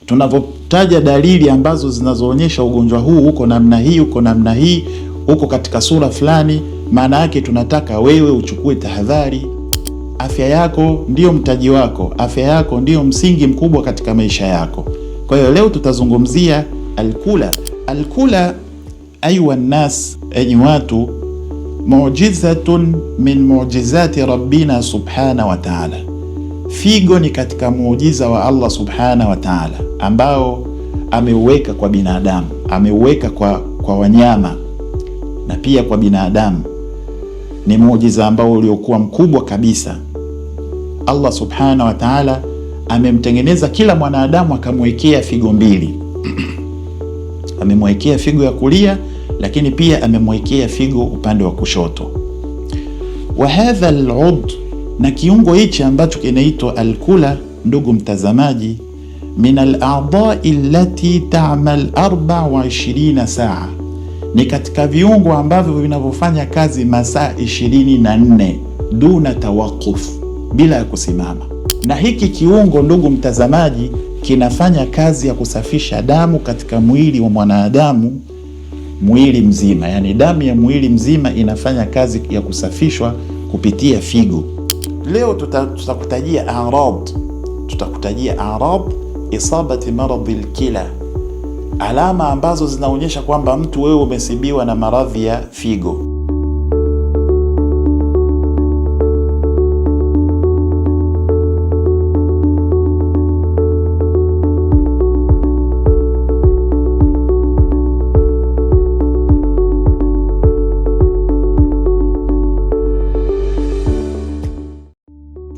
Tunavyotaja dalili ambazo zinazoonyesha ugonjwa huu uko namna hii, uko namna hii, uko katika sura fulani, maana yake tunataka wewe uchukue tahadhari. Afya yako ndiyo mtaji wako, afya yako ndiyo msingi mkubwa katika maisha yako. Kwa hiyo leo tutazungumzia alkula. Alkula, ayuha nnas, enyi watu, mu'jizatun min mu'jizati rabbina subhanahu wa ta'ala. Figo ni katika muujiza wa Allah subhanahu wa ta'ala ambao ameuweka kwa binadamu, ameuweka kwa wanyama na pia kwa binadamu. Ni muujiza ambao uliokuwa mkubwa kabisa. Allah subhanahu wa ta'ala amemtengeneza kila mwanadamu akamwekea figo mbili. Amemwekea figo ya kulia, lakini pia amemwekea figo upande wa kushoto. Wa hadha al-ud, na kiungo hichi ambacho kinaitwa alkula, ndugu mtazamaji, min al-a'dha'i allati ta'mal 24 saa, ni katika viungo ambavyo vinavyofanya kazi masaa 24 duna tawaquf, bila ya kusimama. Na hiki kiungo, ndugu mtazamaji, kinafanya kazi ya kusafisha damu katika mwili wa mwanadamu, mwili mzima. Yani damu ya mwili mzima inafanya kazi ya kusafishwa kupitia figo. Leo tutakutajia arad isabati maradhi al-kila, alama ambazo zinaonyesha kwamba mtu wewe umesibiwa na maradhi ya figo.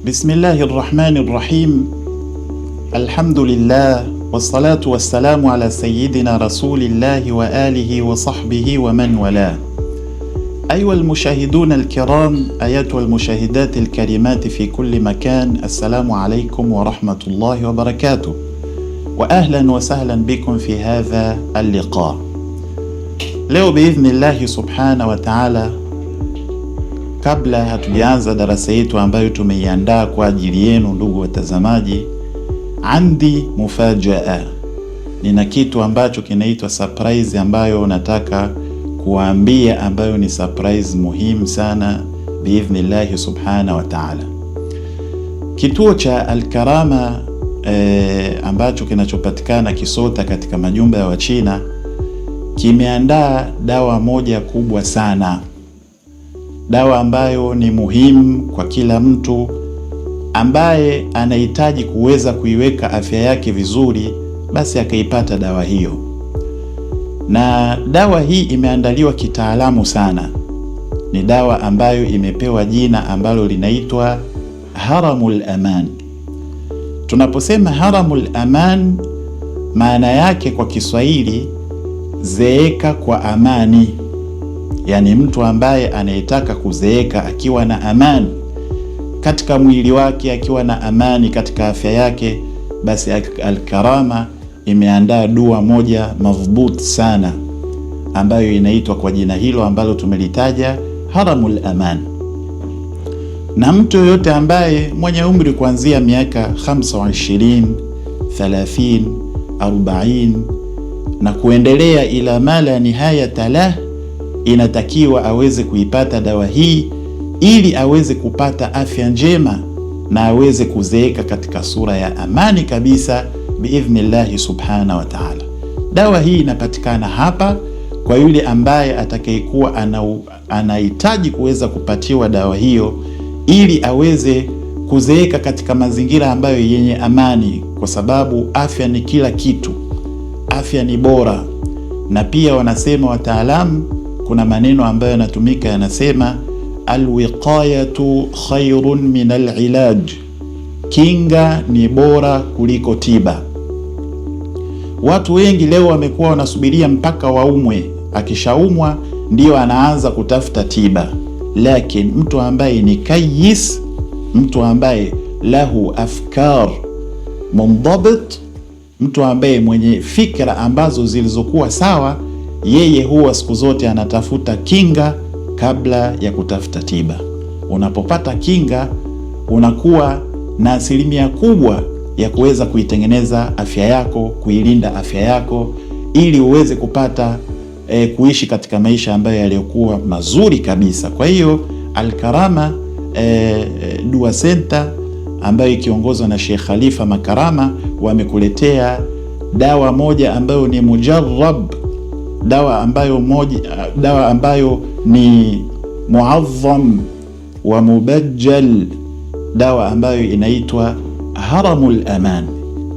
Bismillahir Rahmanir Rahim. Alhamdulillah wassalatu wassalamu ala sayyidina rasulillahi wa alihi wa sahbihi wa man wala. Ayuha almushahidun alkiram, ayatuha almushahidat alkarimat fi kulli makan, assalamu alaykum wa rahmatullahi wa barakatuh, wa ahlan wa sahlan bikum fi hadha alliqa. Leo biidhnillahi subhanahu wa ta'ala, kabla hatujaanza darasa yetu ambayo tumeiandaa kwa ajili yenu ndugu watazamaji, andi mufajaa, nina kitu ambacho kinaitwa surprise ambayo nataka kuambia, ambayo ni surprise muhimu sana biidhnillahi subhanahu wa ta'ala. Kituo cha Al-Karama ambacho kinachopatikana Kisota katika majumba ya Wachina kimeandaa dawa moja kubwa sana, dawa ambayo ni muhimu kwa kila mtu ambaye anahitaji kuweza kuiweka afya yake vizuri, basi akaipata dawa hiyo. Na dawa hii imeandaliwa kitaalamu sana. Ni dawa ambayo imepewa jina ambalo linaitwa Haramul Aman. Tunaposema Haramul Aman, maana yake kwa Kiswahili zeeka kwa amani. Yani mtu ambaye anayetaka kuzeeka akiwa na amani katika mwili wake, akiwa na amani katika afya yake, basi Al-Karama imeandaa dua moja madhubuti sana ambayo inaitwa kwa jina hilo ambalo tumelitaja, Haramul Aman. Na mtu yoyote ambaye mwenye umri kuanzia miaka 25, 30, 40 na kuendelea ila mala nihayata lah, inatakiwa aweze kuipata dawa hii ili aweze kupata afya njema na aweze kuzeeka katika sura ya amani kabisa biidhnillahi subhanahu wa ta'ala. Dawa hii inapatikana hapa kwa yule ambaye atakayekuwa anahitaji kuweza kupatiwa dawa hiyo ili aweze kuzeeka katika mazingira ambayo yenye amani, kwa sababu afya ni kila kitu, afya ni bora. Na pia wanasema wataalamu, kuna maneno ambayo yanatumika yanasema, alwiqayatu khairun min alilaj, kinga ni bora kuliko tiba. Watu wengi leo wamekuwa wanasubiria mpaka waumwe, akishaumwa ndio anaanza kutafuta tiba. Lakini mtu ambaye ni kayis, mtu ambaye lahu afkar mundabit, mtu ambaye mwenye fikra ambazo zilizokuwa sawa, yeye huwa siku zote anatafuta kinga kabla ya kutafuta tiba. Unapopata kinga, unakuwa na asilimia kubwa ya kuweza kuitengeneza afya yako, kuilinda afya yako ili uweze kupata kuishi katika maisha ambayo yaliyokuwa mazuri kabisa. Kwa hiyo Al-Karama Dua Center ambayo ikiongozwa na Sheikh Khalifa Makarama wamekuletea dawa moja ambayo ni mujarrab, dawa ambayo ni muazzam wa mubajjal, dawa ambayo inaitwa Haramul Aman,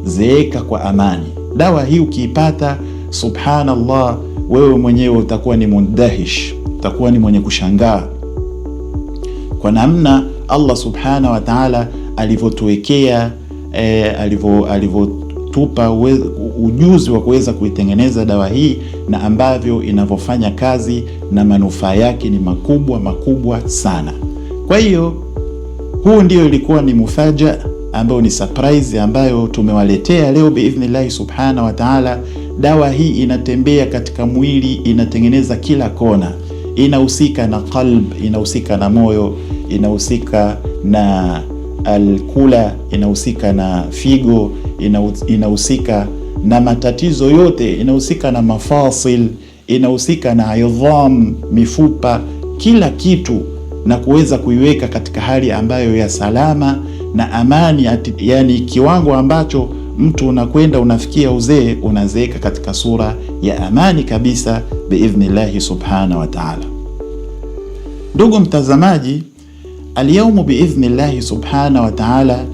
zeeka kwa amani. Dawa hii ukiipata, subhanallah, wewe mwenyewe utakuwa ni mundahish, utakuwa ni mwenye kushangaa kwa namna Allah subhanahu wa ta'ala alivyotuwekea alivyotupa ujuzi wa kuweza kuitengeneza dawa hii na ambavyo inavyofanya kazi na manufaa yake ni makubwa sana. Kwa hiyo huu ndio ilikuwa ni mufaja ambayo ni surprise ambayo tumewaletea leo biidhnillahi subhanahu wa ta'ala. Dawa hii inatembea katika mwili, inatengeneza kila kona, inahusika na qalb, inahusika na moyo, inahusika na alkula, inahusika na figo, inahusika na matatizo yote, inahusika na mafasil, inahusika na idham, mifupa, kila kitu, na kuweza kuiweka katika hali ambayo ya salama na amani, yani kiwango ambacho mtu unakwenda unafikia uzee, unazeeka katika sura ya amani kabisa biidhnillahi subhanahu wa ta'ala. Ndugu mtazamaji, alyawmu biidhnillahi subhanahu wa ta'ala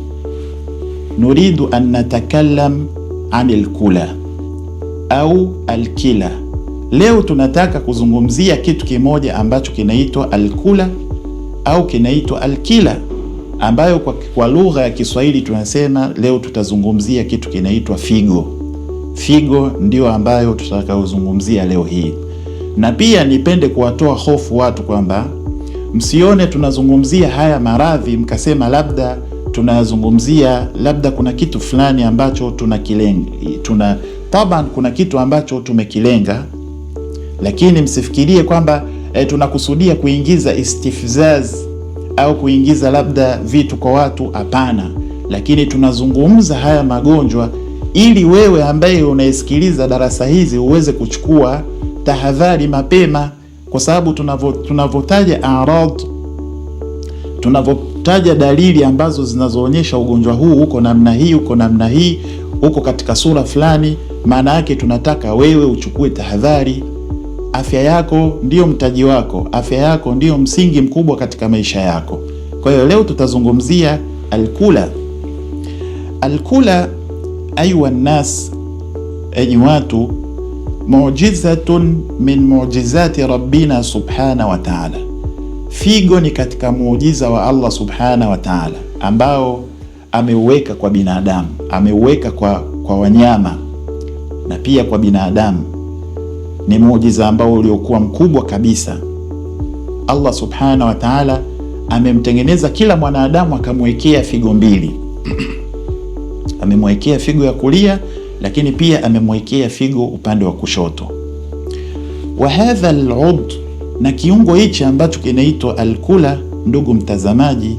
nuridu an natakallam anil kula au alkila. Leo tunataka kuzungumzia kitu kimoja ambacho kinaitwa alkula au kinaitwa alkila, ambayo kwa lugha ya Kiswahili tunasema leo tutazungumzia kitu kinaitwa figo. Figo ndio ambayo tutakayozungumzia leo hii. Na pia nipende kuwatoa hofu watu kwamba msione tunazungumzia haya maradhi mkasema labda tunazungumzia labda kuna kitu fulani ambacho tunakilenga. Taban kuna kitu ambacho tumekilenga, lakini msifikirie kwamba tunakusudia kuingiza istifzaz au kuingiza labda vitu kwa watu. Hapana, lakini tunazungumza haya magonjwa ili wewe ambaye unaisikiliza darasa hizi uweze kuchukua tahadhari mapema, kwa sababu tunavyotaja arad, tunavyotaja dalili ambazo zinazoonyesha ugonjwa huu uko namna hii, uko namna hii, uko katika sura fulani, maana yake tunataka wewe uchukue tahadhari. Afya yako ndiyo mtaji wako, afya yako ndiyo msingi mkubwa katika maisha yako. Kwa hiyo leo tutazungumzia alkula. Alkula ayuha nnas, enyi watu, mu'jizatun min mu'jizati rabbina subhanahu wa ta'ala. Figo ni katika muujiza wa Allah subhanahu wa ta'ala ambao ameuweka kwa binadamu, ameuweka kwa wanyama na pia kwa binadamu. Ni muujiza ambao uliokuwa mkubwa kabisa. Allah subhanahu wa ta'ala amemtengeneza kila mwanadamu akamwekea figo mbili. Amemwekea figo ya kulia, lakini pia amemwekea figo upande wa kushoto. Wa hadha al-ud, na kiungo hichi ambacho kinaitwa alkula, ndugu mtazamaji,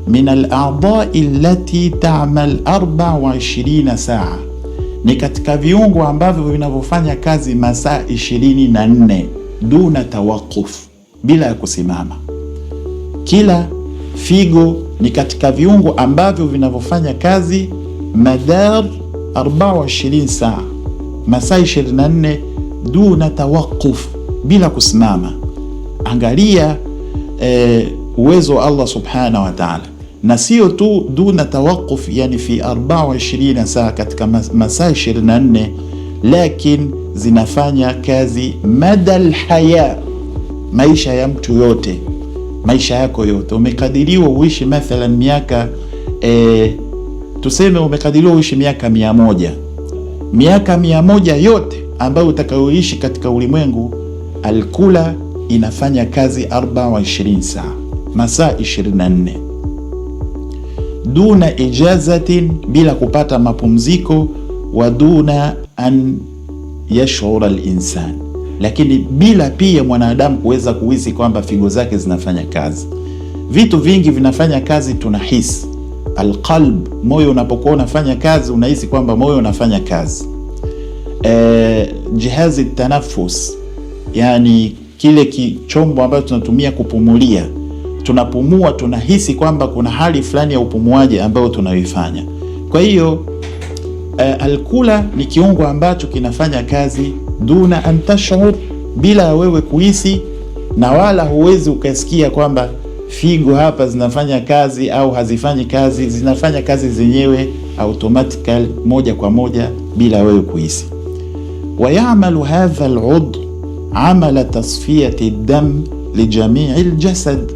min al-a'dha'i allati ta'mal 24 saa, ni katika viungo ambavyo vinavyofanya kazi masaa 24 duna tawakuf, bila ya kusimama. Kila figo ni katika viungo ambavyo vinavyofanya kazi madar 24 saa, masaa 24 duna tawakuf, bila kusimama. Angalia uwezo wa Allah subhanahu wa ta'ala, na sio tu duna tawakuf, yani fi 24 saa, katika masaa 24, lakini zinafanya kazi madal haya, maisha ya mtu yote, maisha yako yote. Umekadiriwa uishi mathalan miaka tuseme umekadiriwa uishi miaka 100. Miaka 100 yote ambayo utakayoishi katika ulimwengu, alkula inafanya kazi 24 saa, masaa 24, duna ijazatin, bila kupata mapumziko, wa duna an yashura al-insan, lakini bila pia mwanadamu kuweza kuhisi kwamba figo zake zinafanya kazi. Vitu vingi vinafanya kazi tunahisi, alqalb, moyo unapokuwa unafanya kazi unahisi kwamba moyo unafanya kazi. Jihazi tanafus, yani kile kichombo ambacho tunatumia kupumulia, tunapumua tunahisi kwamba kuna hali fulani ya upumuaji ambayo tunayoifanya. Kwa hiyo alkula ni kiungo ambacho kinafanya kazi duna an tash'ur, bila wewe kuhisi, na wala huwezi ukasikia kwamba figo hapa zinafanya kazi au hazifanyi kazi. Zinafanya kazi zenyewe automatically, moja kwa moja, bila wewe kuhisi. Wayamalu hadha al'ud amala tasfiyati dam li jamii aljasad,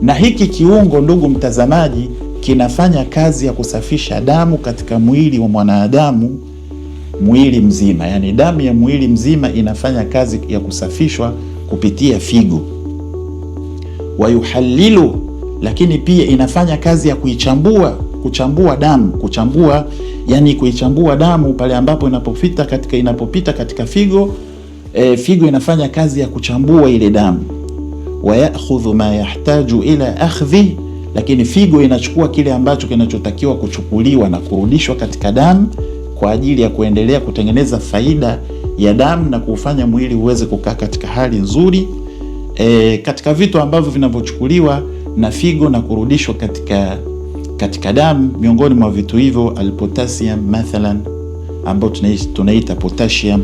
na hiki kiungo, ndugu mtazamaji, kinafanya kazi ya kusafisha damu katika mwili wa mwanadamu, mwili mzima. Yani damu ya mwili mzima inafanya kazi ya kusafishwa kupitia figo. Wayuhallilu, lakini pia inafanya kazi ya kuchambua damu, yani kuichambua damu pale ambapo inapopita katika figo. Figo inafanya kazi ya kuchambua ile damu. Wayakhudhu ma yahtaju ila akhdhi, lakini figo inachukua kile ambacho kinachotakiwa kuchukuliwa na kurudishwa katika damu kwa ajili ya kuendelea kutengeneza faida ya damu na kufanya mwili uweze kukaa katika hali nzuri. Katika vitu ambavyo vinavyochukuliwa na figo na kurudishwa katika damu, miongoni mwa vitu hivyo alpotassium mathalan, ambao tunaita potassium,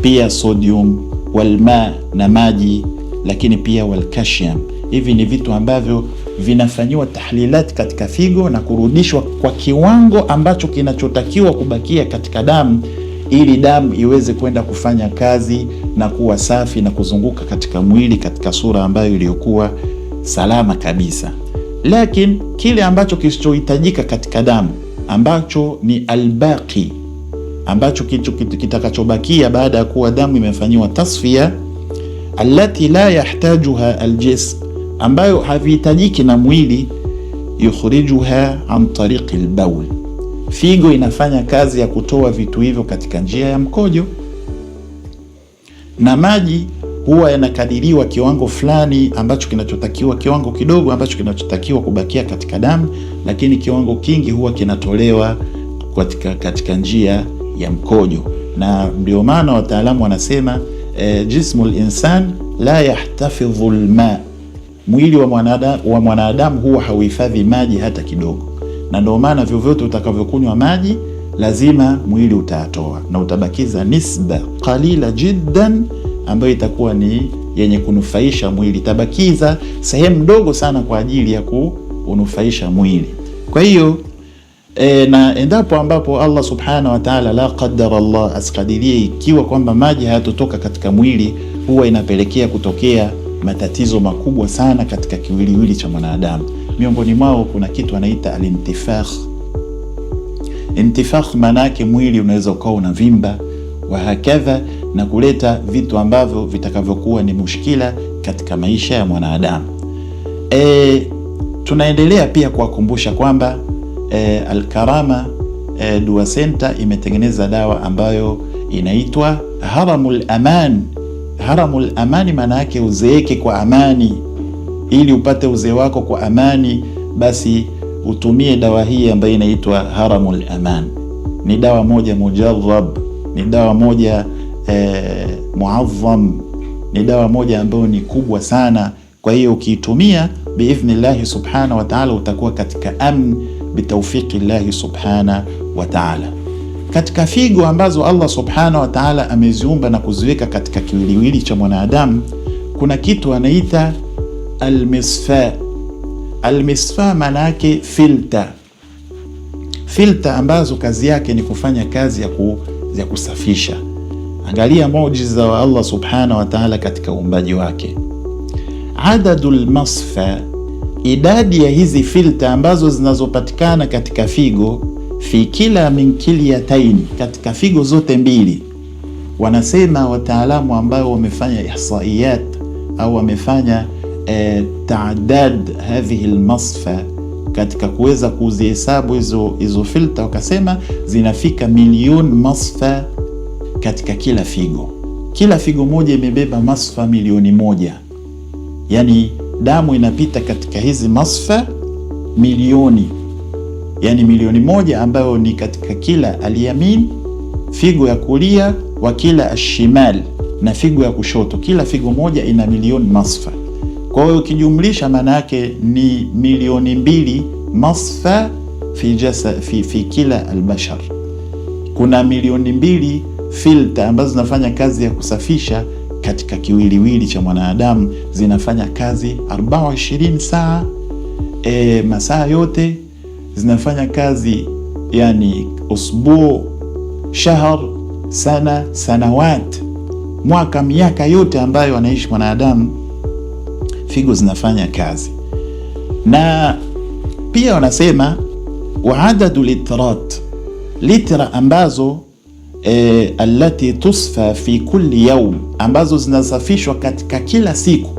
pia sodium, walma, na maji, lakini pia walkashium. Hivi ni vitu ambavyo vinafanyiwa tahlilat katika figo na kurudishwa kwa kiwango ambacho kinachotakiwa kubakia katika damu, ili damu iweze kwenda kufanya kazi na kuwa safi na kuzunguka katika mwili katika sura ambayo iliyokuwa salama kabisa. Lakini kile ambacho kisichohitajika katika damu, ambacho ni albaqi, ambacho kitakachobakia baada ya kuwa damu imefanyiwa tasfiya, allati la yahtajuha aljism, ambayo havihitajiki na mwili, yukhrijuha an tariqi albawl, figo inafanya kazi ya kutoa vitu hivyo katika njia ya mkojo. Na maji huwa yanakadiriwa kiwango fulani ambacho kinachotakiwa, kiwango kidogo ambacho kinachotakiwa kubakia katika damu, lakini kiwango kingi huwa kinatolewa katika njia ya mkojo. Na ndio maana wataalamu wanasema jismul insan la yahtafidhu alma, mwili wa mwanadamu huwa hauhifadhi maji hata kidogo, na ndio maana vyovyote utakavyokunywa maji lazima mwili utatoa na utabakiza nisba qalila jiddan ambayo itakuwa ni yenye kunufaisha mwili, tabakiza sehemu ndogo sana kwa ajili ya kunufaisha mwili. Kwa hiyo na endapo ambapo Allah subhanahu wa ta'ala, la qaddara Allah, askadirie, ikiwa kwamba maji hayatotoka katika mwili, huwa inapelekea kutokea matatizo makubwa sana katika kiwiliwili cha mwanadamu. Miongoni mwao kuna kitu anaita alintifakh. Intifakh maana yake mwili unaweza ukawa unavimba wa hakadha, na kuleta vitu ambavyo vitakavyokuwa ni mushkila katika maisha ya mwanadamu. Tunaendelea pia kuwakumbusha kwamba Al-Karama Dua Center imetengeneza dawa ambayo inaitwa Haramul Aman. Haramul Amani maana yake uzeeke kwa amani. Ili upate uzee wako kwa amani, basi utumie dawa hii ambayo inaitwa Haramul Aman. Ni dawa moja mujarrab, ni dawa moja muazzam, ni dawa moja ambayo ni kubwa sana. Kwa hiyo ukiitumia biidhnillahi subhanahu wa ta'ala utakuwa katika amn bitawfiki llahi subhanahu wa ta'ala. Katika figo ambazo Allah subhanahu wa ta'ala ameziumba na kuziweka katika kiwiliwili cha mwanadamu, kuna kitu anaita almisfa. Almisfa maana yake filter ambazo kazi yake ni kufanya kazi ya kusafisha. Angalia muujiza wa Allah subhanahu wa ta'ala katika uumbaji wake. Adadul masfa, idadi ya hizi filter ambazo zinazopatikana katika figo, fi kila min kilyataini, katika figo zote mbili. Wanasema wataalamu ambao wamefanya ihsaiyat au wamefanya taadad hadhihi almasfa, katika kuweza kuzihesabu hizo filter, wakasema zinafika milioni masfa katika kila figo. Kila figo moja imebeba masfa milioni moja, yani damu inapita katika hizi masfa milioni. yani milioni moja ambayo ni katika kila alyamin, figo ya kulia, wa kila ashimal, na figo ya kushoto. Kila figo moja ina milioni masfa. Kwa hiyo ukijumlisha maana yake ni milioni 2 masfa fi kila albashar. Kuna milioni 2 filter ambazo zinafanya kazi ya kusafisha katika kiwiliwili cha mwanadamu, zinafanya kazi 24 saa, masaa yote zinafanya kazi, yani usbu, shahr, sana, sanawat, mwaka, miaka yote ambayo anaishi mwanadamu, figo zinafanya kazi. Na pia wanasema wa adadu litrat, litra ambazo allati tusfa fi kulli yawm, ambazo zinasafishwa katika kila siku.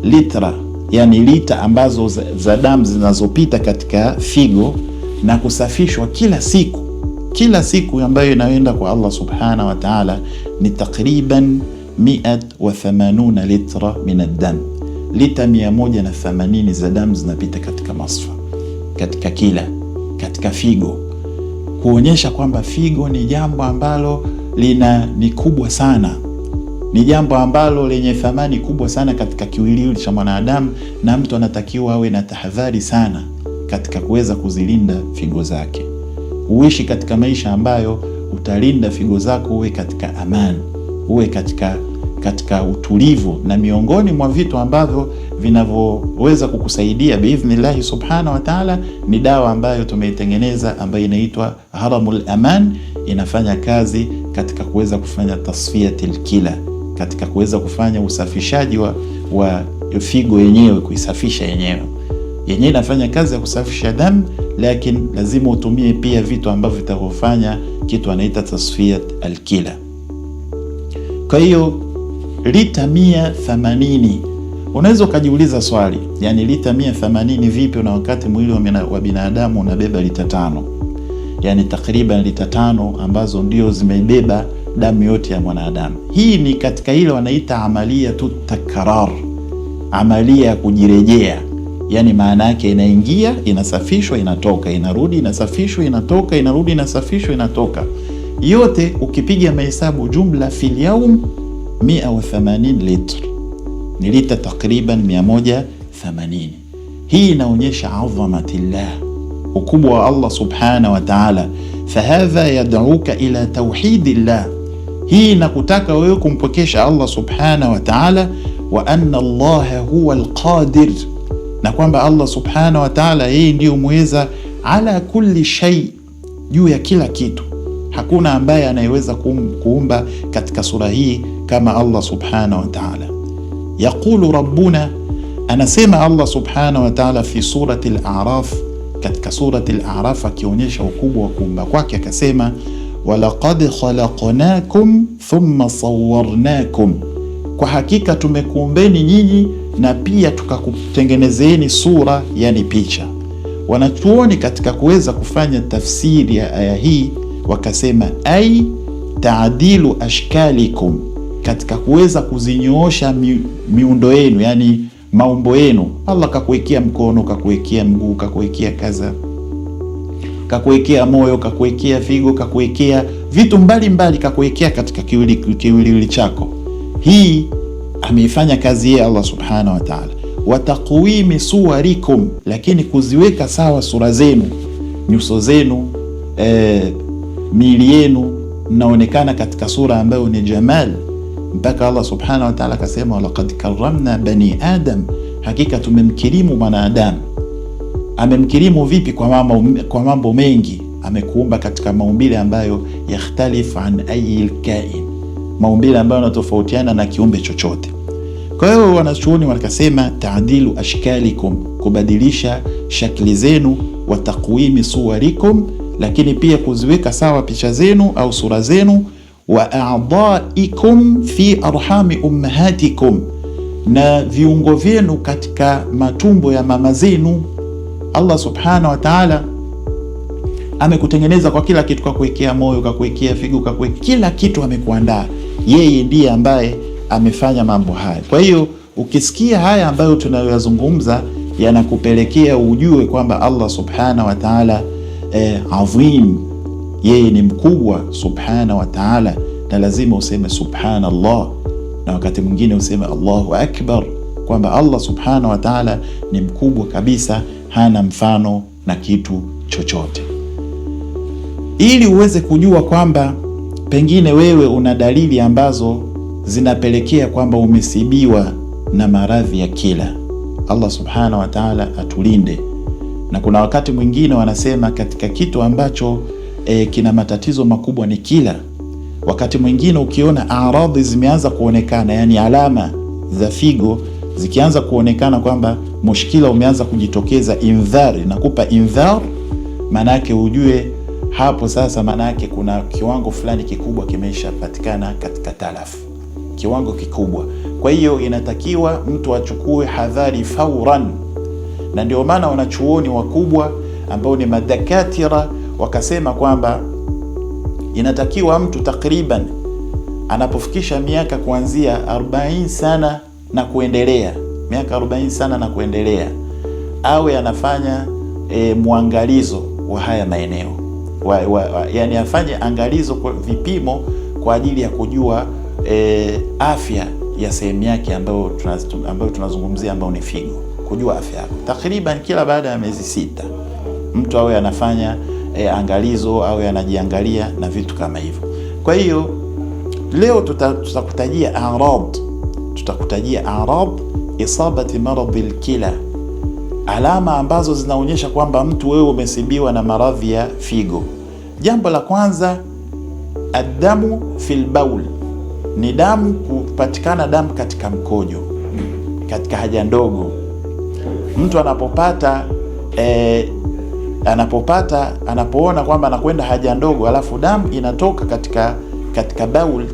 Litra yani lita ambazo za damu zinazopita katika figo na kusafishwa kila siku ambayo inaenda kwa Allah subhanahu wa ta'ala ni takriban 180 litra min ad-dam. Lita 180 za damu zinapita katika masfa, katika figo, kuonyesha kwamba figo ni jambo ambalo ni kubwa sana, ni jambo ambalo lenye thamani kubwa sana katika kiwiliwili cha mwanadamu, na mtu anatakiwa awe na tahadhari sana katika kuweza kuzilinda figo zake. Uishi katika maisha ambayo utalinda figo zako, uwe katika amani, uwe katika utulivu. Na miongoni mwa vitu ambavyo vinavyoweza kukusaidia biidhnillahi subhanahu wa ta'ala ni dawa ambayo tumeitengeneza ambayo inaitwa Haramul Aman. Inafanya kazi katika kuweza kufanya tasfiyatil kila, katika kuweza kufanya usafishaji wa figo yenyewe, kuisafisha yenyewe. Inafanya kazi ya kusafisha damu, lakini lazima utumie pia vitu ambavyo vitakufanya kitu anaita tasfiyat al-kila. Kwa hiyo lita 180, unaweza ukajiuliza swali, yani lita 180 vipi na wakati mwili wa binadamu unabeba lita 5? Yani takriban lita 5 ambazo ndio zimebeba damu yote ya mwanadamu. Hii ni katika ile wanaita amalia tu takrar, amalia ya kujirejea. Yani maana yake inaingia, inasafishwa, inatoka, inarudi, inasafishwa, inatoka, inarudi, inasafishwa, inatoka. Yote ukipiga mahesabu jumla fil yawm 180 litr, ni lita takriban 180. Hii inaonyesha adhamatillah, ukubwa wa Allah subhanahu wa ta'ala. Fahadha yad'uka ila tauhidillah, hii inakutaka wewe kumpokesha Allah subhanahu wa ta'ala, wa anna Allah huwa alqadir, na kwamba Allah subhanahu wa ta'ala yeye ndiyo muweza ala kulli shay, juu ya kila kitu. Hakuna ambaye anayeweza kuumba katika sura hii kama Allah subhanahu wa ta'ala. Yaqulu rabbuna, anasema Allah subhanahu wa ta'ala fi surati al-A'raf, katika surati al-A'raf akionyesha ukubwa wa kuumba kwake, akasema walaqad khalaqnakum thumma sawwarnakum, kwa hakika tumekuumbeni nyinyi na pia tukakutengenezeni sura, yani picha. Wanachuoni katika kuweza kufanya tafsiri ya aya hii wakasema ai taadilu ashkalikum, katika kuweza kuzinyoosha miundo yenu, yani maumbo yenu. Allah kakuwekea mkono, kakuwekea mguu, kakuwekea kaza, kakuwekea moyo, kakuwekea figo, kakuwekea vitu mbalimbali, kakuwekea katika kiwiliwili chako. Hii ameifanya kazi yeye Allah subhanahu wa ta'ala. Wa taqwimi suwarikum, lakini kuziweka sawa sura zenu, nyuso zenu, miili yenu mnaonekana katika sura ambayo ni jamal, mpaka Allah subhanahu wa ta'ala akasema walaqad karramna bani adam, hakika tumemkirimu mwanadamu. Amemkirimu vipi? Kwa mambo mengi. Amekuumba katika maumbile ambayo yakhtalif an ayi kain, maumbile ambayo yanatofautiana na kiumbe chochote. Kwa hiyo wanachuoni wakasema taadilu ashkalikum, kubadilisha shakli zenu, wa taqwimi suwarikum, lakini pia kuziweka sawa picha zenu au sura zenu, wa a'dha'ikum fi arhami ummahatikum, na viungo vyenu katika matumbo ya mama zenu. Allah subhanahu wa ta'ala amekutengeneza kwa kila kitu, kwa kuwekea moyo, kwa kuwekea figo, kwa kuwekea kila kitu amekuandaa. Yeye ndiye ambaye amefanya mambo haya. Kwa hiyo ukisikia haya ambayo tunayoyazungumza yanakupelekea ujue kwamba Allah subhanahu wa ta'ala adhim, yeye ni mkubwa subhanahu wa ta'ala, na lazima useme subhanallah, na wakati mwingine useme Allahu akbar, kwamba Allah subhanahu wa ta'ala ni mkubwa kabisa, hana mfano na kitu chochote. Ili uweze kujua kwamba pengine wewe una dalili ambazo zinapelekea kwamba umesibiwa na maradhi ya kila. Allah subhanahu wa ta'ala atulinde. Na kuna wakati mwingine wanasema katika kitu ambacho kina matatizo makubwa ni kila. Wakati mwingine ukiona aradhi zimeanza kuonekana, yani alama za figo zikianza kuonekana kwamba mushkila umeanza kujitokeza, indhari, nakupa indhar, manake ujue hapo sasa, manake kuna kiwango fulani kikubwa kimeshapatikana katika talafu, kiwango kikubwa. Kwa hiyo inatakiwa mtu achukue hadhari fauran, na ndio maana wanachuoni wakubwa ambao ni madakatira wakasema kwamba inatakiwa mtu takriban anapofikisha miaka kuanzia 40 sana na kuendelea, miaka 40 sana na kuendelea, awe anafanya muangalizo wa haya maeneo, yani afanye angalizo kwa vipimo kwa ajili ya kujua afya ya sehemu yake ambayo tunazungumzia, ambayo ni figo, kujua afya yako. Takriban kila baada ya miezi 6 mtu awe anafanya angalizo, awe anajiangalia na vitu kama hivyo. Kwa hiyo leo tutakutajia arad isabati maradhi al-kila, alama ambazo zinaonyesha kwamba mtu wewe umesibiwa na maradhi ya figo. Jambo la kwanza, adamu fil baul, ni damu kupatikana, damu katika mkojo, katika haja ndogo. Mtu anapoona kwamba anakwenda haja ndogo alafu damu inatoka katika baul,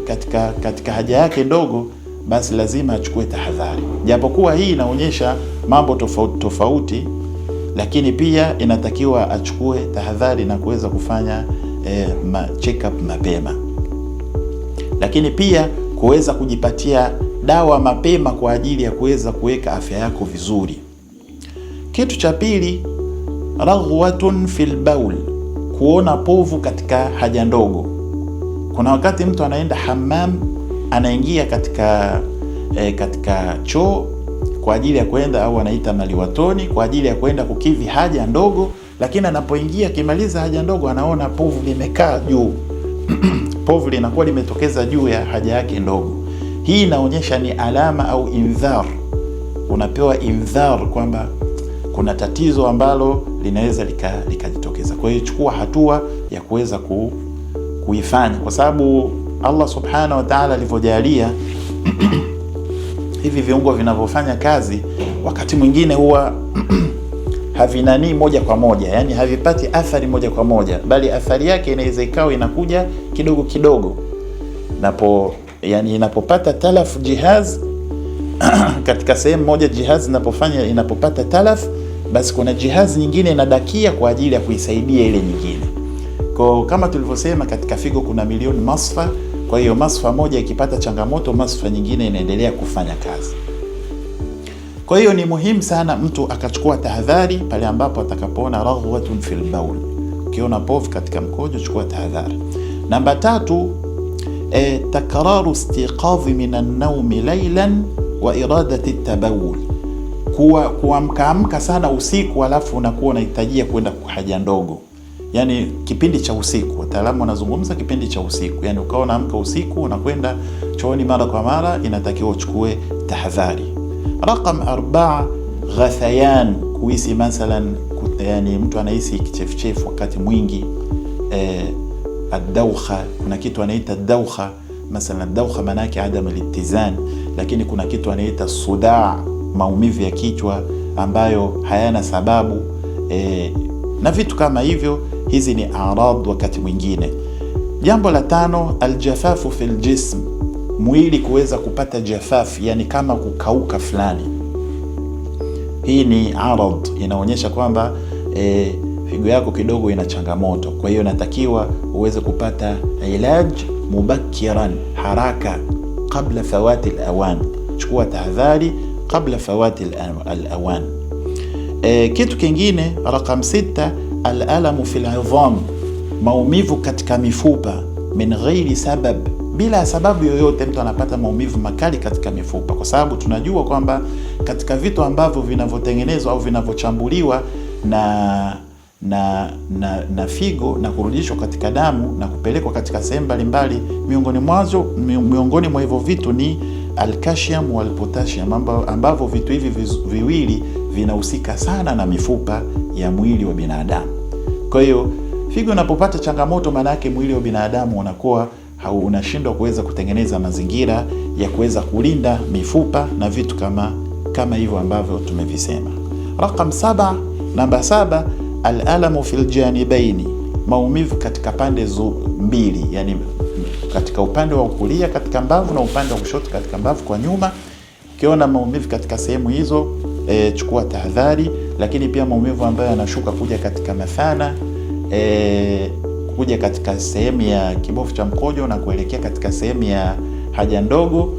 katika haja yake ndogo, basi lazima achukue tahadhari. Japokuwa hii inaonyesha mambo tofauti tofauti, lakini pia inatakiwa achukue tahadhari na kuweza kufanya check up mapema, lakini pia kuweza kujipatia dawa mapema kwa ajili ya kuweza kuweka afya yako vizuri. Kitu cha pili, raghwatun fil baul, kuona povu katika haja ndogo. Kuna wakati mtu anaenda hammam, anaingia katika choo kwa ajili ya kwenda, au anaita maliwatoni, kwa ajili ya kwenda kukidhi haja ndogo, lakini anapoingia kimaliza haja ndogo anaona povu limekaa juu povu linakuwa limetokeza juu ya haja yake ndogo. Hii inaonyesha ni alama au indhar, unapewa indhar kwamba kuna tatizo ambalo linaweza likajitokeza. Kwa hiyo chukua hatua ya kuweza kuifanya, kwa sababu Allah subhanahu wa ta'ala alivyojalia hivi viungo vinavyofanya kazi, wakati mwingine huwa havinani moja kwa moja, yani havipati athari moja kwa moja, bali athari yake inaweza ikawa inakuja kidogo kidogo. Inapopata talaf jihaz katika sehemu moja, jihaz inapopata talaf, basi kuna jihaz nyingine inadakia kwa ajili ya kuisaidia ile nyingine. Kwa kama tulivyosema, katika figo kuna milioni masfa. Kwa hiyo masfa moja ikipata changamoto, masfa nyingine inaendelea kufanya kazi. Kwa hiyo ni muhimu sana mtu akachukua tahadhari pale ambapo atakapoona raghwatun fil baul. Ukiona povu katika mkojo, chukua tahadhari. Namba 3, takraru istiqadhi min an-nawmi laylan wa iradati at-tabawul, kuamka sana usiku alafu unakuwa unahitajia kwenda kwa haja ndogo, yani kipindi cha usiku. Wataalamu wanazungumza kipindi cha usiku, yani ukawa unaamka usiku unakwenda chooni mara kwa mara, inatakiwa uchukue tahadhari. Raqam 4, ghathayan, kuhisi mathalan, yani mtu anahisi kichefuchefu wakati mwingi. Ad-dawkha, kuna kitu anaita ad-dawkha, mathalan ad-dawkha maana yake adam al-ittizan, lakini kuna kitu anaita sudaa, maumivu ya kichwa ambayo hayana sababu, na vitu kama hivyo. Hizi ni arad wakati mwingine. Jambo la 5, aljafafu fil jism, mwili kuweza kupata jafaf, yani kama kukauka fulani. Hii ni arad, inaonyesha kwamba figo yako kidogo ina changamoto. Kwa hiyo natakiwa uweze kupata ilaj mubakiran, haraka, kabla fawati al-awan. Chukua tahadhari kabla fawati al-awan. Kitu kingine rakam 6, al-alamu fil idham, maumivu katika mifupa, min ghairi sabab, bila sababu yoyote mtu anapata maumivu makali katika mifupa, kwa sababu tunajua kwamba katika vitu ambavyo vinavyotengenezwa au vinavyochambuliwa na figo na kurudishwa katika damu na kupelekwa katika sehemu mbalimbali, miongoni mwa hivyo vitu ni al-calcium wal potassium, ambavyo vitu hivi viwili vinahusika sana na mifupa ya mwili wa binadamu. Kwa hiyo figo inapopata changamoto, maana yake mwili wa binadamu unakuwa unashindwa kuweza kutengeneza mazingira ya kuweza kulinda mifupa na vitu kama hivyo ambavyo tumevisema. Rakam 7, namba 7, al-alamu fil janibaini, maumivu katika pande mbili, yani katika upande wa kulia katika mbavu na upande wa kushoto katika mbavu kwa nyuma. Ukiona maumivu katika sehemu hizo, chukua tahadhari. Lakini pia maumivu ambayo yanashuka kuja katika mathana, kuja katika sehemu ya kibofu cha mkojo na kuelekea katika sehemu ya haja ndogo,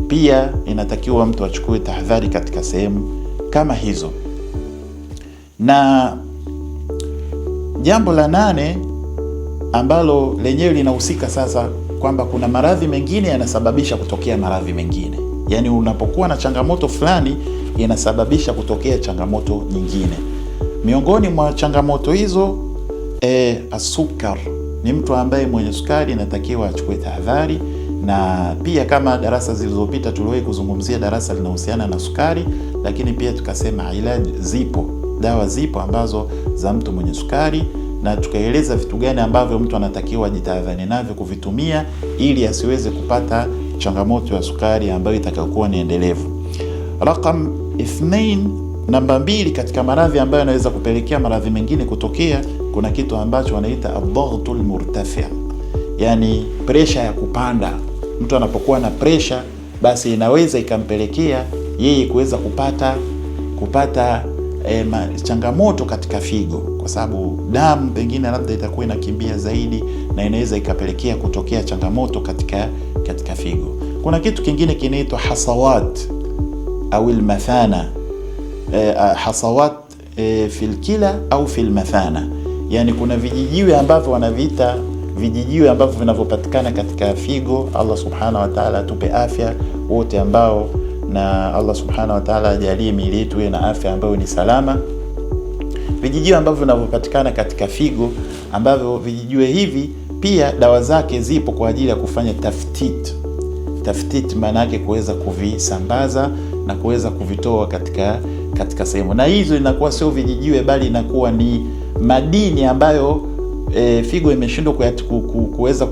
pia inatakiwa mtu achukue tahadhari katika sehemu kama hizo. Na jambo la 8 ambalo lenyewe linahusika sasa, kwamba kuna maradhi mengine yanasababisha kutokea maradhi mengine, yani unapokuwa na changamoto fulani inasababisha kutokea changamoto nyingine. Miongoni mwa changamoto hizo, asukar, ni mtu ambaye mwenye sukari inatakiwa achukue tahadhari. Na pia kama darasa zilizopita tuliwahi kuzungumzia darasa linahusiana na sukari, lakini pia tukasema ilaji zipo, dawa zipo ambazo za mtu mwenye sukari, na tukaeleza vitu gani ambavyo mtu anatakiwa jitahadhari navyo kuvitumia ili asiweze kupata changamoto ya sukari ambayo itakayokuwa ni endelevu. Rakam 2, namba 2, katika maradhi ambayo yanaweza kupelekea maradhi mengine kutokea, kuna kitu ambacho wanaita ad-dhaghtul murtafi', yani presha ya kupanda. Mtu anapokuwa na presha, basi inaweza ikampelekea yeye kuweza kupata changamoto katika figo, kwa sababu damu pengine labda itakuwa inakimbia zaidi na inaweza ikapelekea kutokea changamoto katika figo. Kuna kitu kingine kinaitwa hasawat au almathana, hasawat fil kila au fil mathana, yani kuna vijijiwe ambavyo wanaviita vijijiwe ambavyo vinavyopatikana katika figo. Allah subhanahu wa ta'ala atupe afya wote ambao, na Allah subhanahu wa ta'ala ajalie miili yetu iwe na afya ambayo ni salama. Vijijiwe ambavyo vinavyopatikana katika figo, ambavyo vijijiwe hivi pia dawa zake zipo kwa ajili ya kufanya taftit, maana yake kuweza kuvisambaza na kuweza kuvitoa katika sehemu. Na hizo inakuwa sio vijijiwe, bali inakuwa ni madini ambayo figo imeshindwa kuweza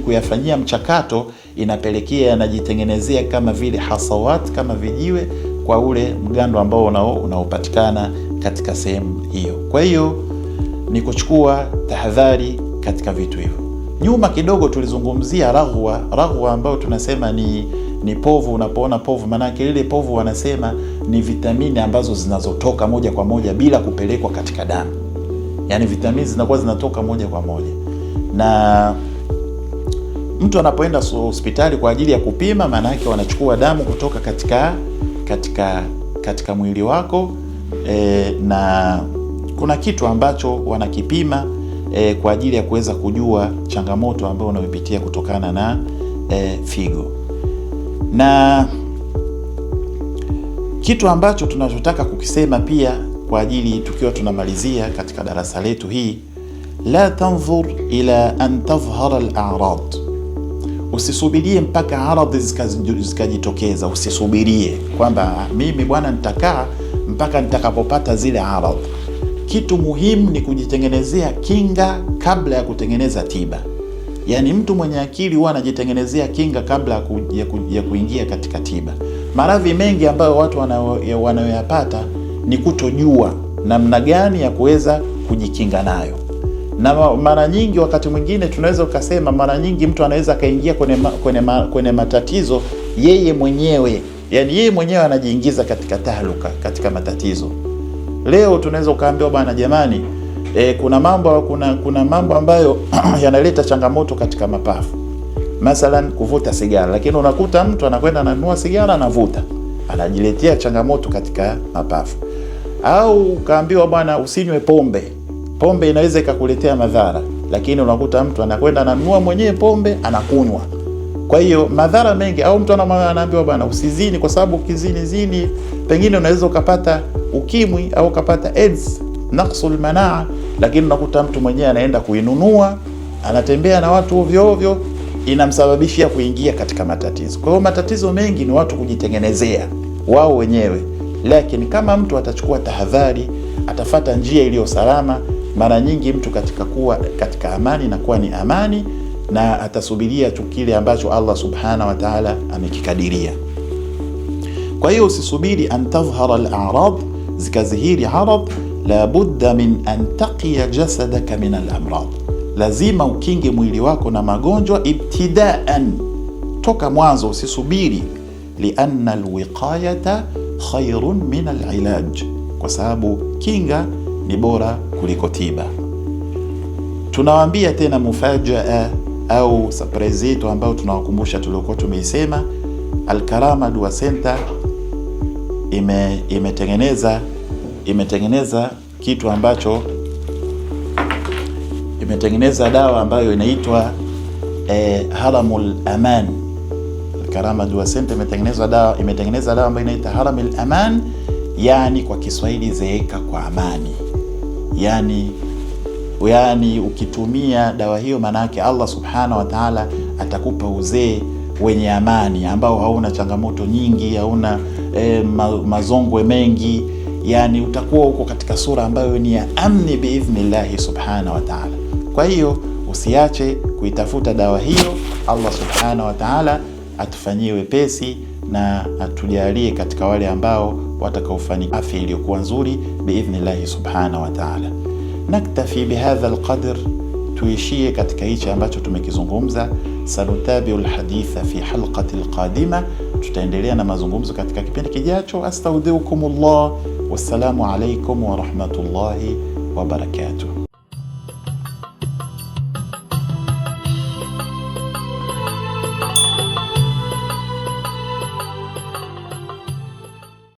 kuyafanyia mchakato, inapelekea yanajitengenezea kama vile hasawat, kama vijiwe kwa ule mgando ambao unaopatikana katika sehemu hiyo. Kwa hiyo ni kuchukua tahadhari katika vitu hivyo. Nyuma kidogo tulizungumzia raghwa ambayo tunasema ni povu. Unapoona povu, manake lile povu wanasema ni vitamini ambazo zinazotoka moja kwa moja bila kupelekwa katika damu, yani vitamini zinakuwa zinatoka moja kwa moja. Na mtu anapoenda hospitali kwa ajili ya kupima, maana yake wanachukua damu kutoka katika mwili wako, na kuna kitu ambacho wanakipima kwa ajili ya kuweza kujua changamoto ambayo unayopitia kutokana na figo. Na kitu ambacho tunachotaka kukisema pia kwa ajili tukiwa tunamalizia katika darasa letu hii, la tanzur ila an tadhhara al-a'rad, usisubirie mpaka aradhi zikajitokeza. Usisubirie kwamba mimi bwana nitakaa mpaka nitakapopata zile aradhi. Kitu muhimu ni kujitengenezea kinga kabla ya kutengeneza tiba. Yani mtu mwenye akili huwa anajitengenezea kinga kabla ya kuingia katika tiba. Maradhi mengi ambayo watu wanayoyapata ni kutojua namna gani ya kuweza kujikinga nayo. Na mara nyingi, wakati mwingine tunaweza ukasema, mara nyingi mtu anaweza kaingia kwenye matatizo yeye mwenyewe, yani yeye mwenyewe anajiingiza katika tahluka, katika matatizo. Leo tunaweza ukaambiwa bana, jamani, kuna mambo ambayo yanaleta changamoto katika mapafu, mathalan kuvuta sigara, lakini unakuta mtu anakwenda ananunua sigara anavuta, anajiletea changamoto katika mapafu. Au kaambiwa bwana usinywe pombe, pombe inaweza ikakuletea madhara, lakini unakuta mtu anakwenda ananunua mwenyewe pombe anakunywa. Kwa hiyo madhara mengi. Au mtu anaambiwa bwana usizini, kwa sababu ukizini pengine unaweza ukapata ukimwi au ukapata AIDS, naqsul manaa, lakini unakuta mtu mwenyewe anaenda kuinunua, anatembea na watu ovyo ovyo, inamsababishia kuingia katika matatizo. Kwa hiyo matatizo mengi ni watu kujitengenezea wao wenyewe, lakini kama mtu atachukua tahadhari, atafata njia iliyo salama, mara nyingi mtu katika amani na kuwa ni amani, na atasubiria tu kile ambacho Allah subhanahu wa ta'ala amekikadiria. Kwa hiyo usisubiri an tadhhara al-a'rad, zikazihiri arad, la budda min an taqiya jasadaka min al-amrad, lazima ukinge mwili wako na magonjwa ibtidaan, toka mwanzo, usisubiri. Lianna alwiqayata khairun min alilaj, kwa sababu kinga ni bora kuliko tiba. Tunawaambia tena mufajaa au surprise yetu ambao tunawakumbusha tuliokuwa tumeisema. Al-Karama Dua Center imetengeneza kitu ambacho imetengeneza dawa ambayo inaitwa Haramul Aman. Al-Karama Dua Center imetengeneza dawa ambayo inaitwa Haramul Aman, yani kwa Kiswahili zeeka kwa amani. Yani ukitumia dawa hiyo, manake Allah subhanahu wa ta'ala atakupa uzee wenye amani, ambao hauna changamoto nyingi, hauna mazongwe mengi, yani utakuwa uko katika sura ambayo ni ya amni biidhnillahi subhanahu wa ta'ala. Kwa hiyo usiache kuitafuta dawa hiyo. Allah subhanahu wa ta'ala atufanyie wepesi na atujalie katika wale ambao watakaofanya afya iliyokuwa nzuri biidhnillahi subhanahu wa ta'ala. Naktafi bihadha alqadr, tuishie katika hichi ambacho tumekizungumza. Sanutabiu alhaditha fi halqati alqadima, tutaendelea na mazungumzo katika kipindi kijacho. Astaudhiukumullah, wassalamu alaykum wa rahmatullahi wa barakatuh.